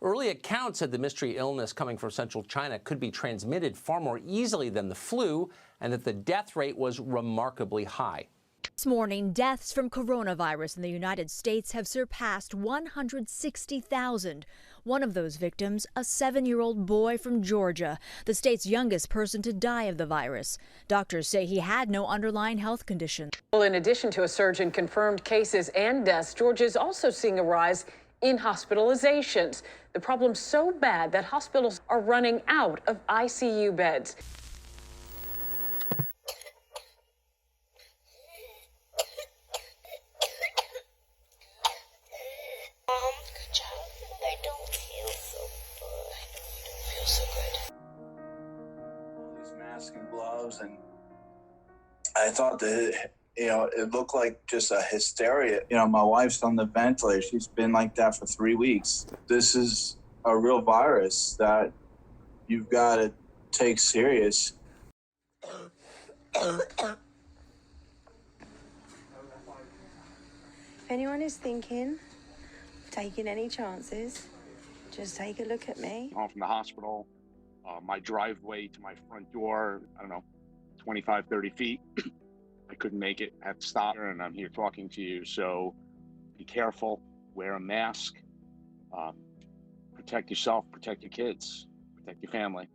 Early accounts said the mystery illness coming from central China could be transmitted far more easily than the flu, and that the death rate was remarkably high. This morning, deaths from coronavirus in the United States have surpassed 160,000. One of those victims, a 7-year-old boy from Georgia, the state's youngest person to die of the virus. Doctors say he had no underlying health condition. Well, in addition to a surge in confirmed cases and deaths, Georgia is also seeing a rise in hospitalizations. The problem's so bad that hospitals are running out of ICU beds. Good job. I don't feel so good. I don't feel so good. All these masks and gloves, and I thought that, it looked like just a hysteria. My wife's on the ventilator. She's been like that for 3 weeks. This is a real virus that you've got to take serious. If anyone is thinking, taking any chances, just take a look at me. Home from the hospital, my driveway to my front door, 25, 30 feet. I couldn't make it, I had to stop, and I'm here talking to you. So be careful, wear a mask, protect yourself, protect your kids, protect your family.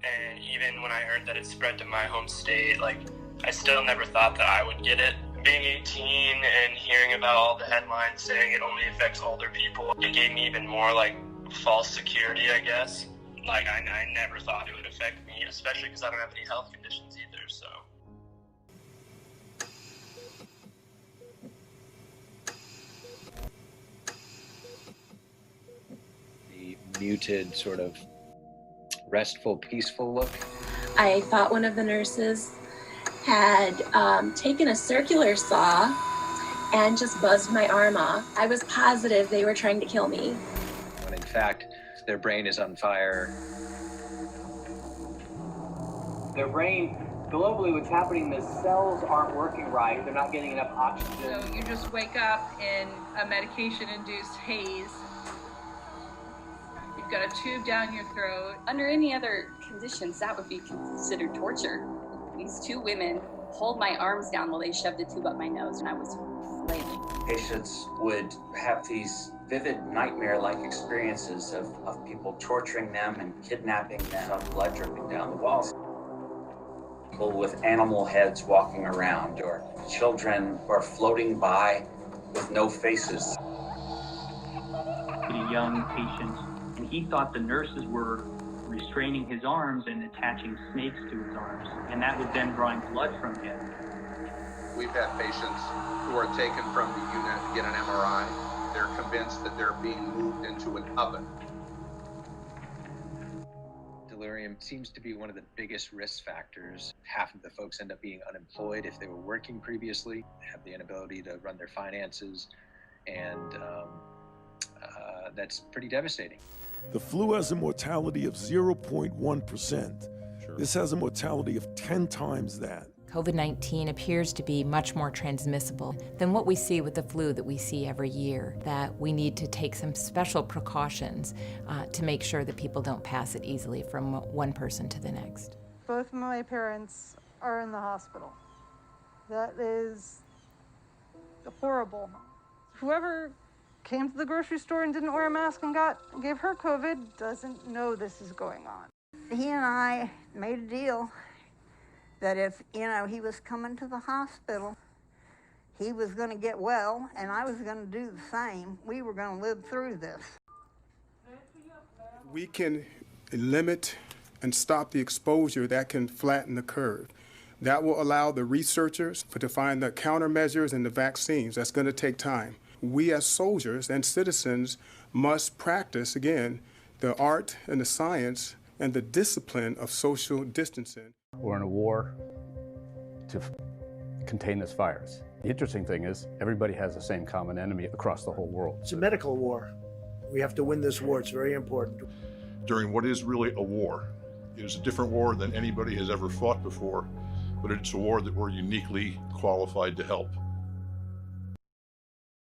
And even when I heard that it spread to my home state, I still never thought that I would get it. Being 18 and hearing about all the headlines saying it only affects older people, it gave me even more false security, I guess. I never thought it would affect me, especially because I don't have any health conditions either, so. The muted, sort of restful, peaceful look. I thought one of the nurses had taken a circular saw and just buzzed my arm off. I was positive they were trying to kill me. When in fact, their brain is on fire. Their brain, globally what's happening, the cells aren't working right. They're not getting enough oxygen. So you just wake up in a medication-induced haze. You've got a tube down your throat. Under any other conditions, that would be considered torture. These two women pulled my arms down while they shoved a tube up my nose, and I was flailing. Patients would have these vivid nightmare-like experiences of people torturing them and kidnapping them, blood dripping down the walls. People with animal heads walking around, or children who are floating by with no faces. A young patient, and he thought the nurses were restraining his arms and attaching snakes to his arms, and that was then drawing blood from him. We've had patients who are taken from the unit to get an MRI. They're convinced that they're being moved into an oven. Delirium seems to be one of the biggest risk factors. Half of the folks end up being unemployed if they were working previously, have the inability to run their finances, and that's pretty devastating. The flu has a mortality of 0.1%. Sure. This has a mortality of 10 times that. COVID-19 appears to be much more transmissible than what we see with the flu that we see every year, that we need to take some special precautions to make sure that people don't pass it easily from one person to the next. Both of my parents are in the hospital. That is horrible. Whoever came to the grocery store and didn't wear a mask and gave her COVID doesn't know this is going on. He and I made a deal that if, he was coming to the hospital, he was going to get well, and I was going to do the same. We were going to live through this. We can limit and stop the exposure that can flatten the curve. That will allow the researchers to find the countermeasures and the vaccines. That's going to take time. We as soldiers and citizens must practice, again, the art and the science and the discipline of social distancing. We're in a war to contain this virus. The interesting thing is everybody has the same common enemy across the whole world. It's a medical war. We have to win this war. It's very important. During what is really a war. It is a different war than anybody has ever fought before, but it's a war that we're uniquely qualified to help.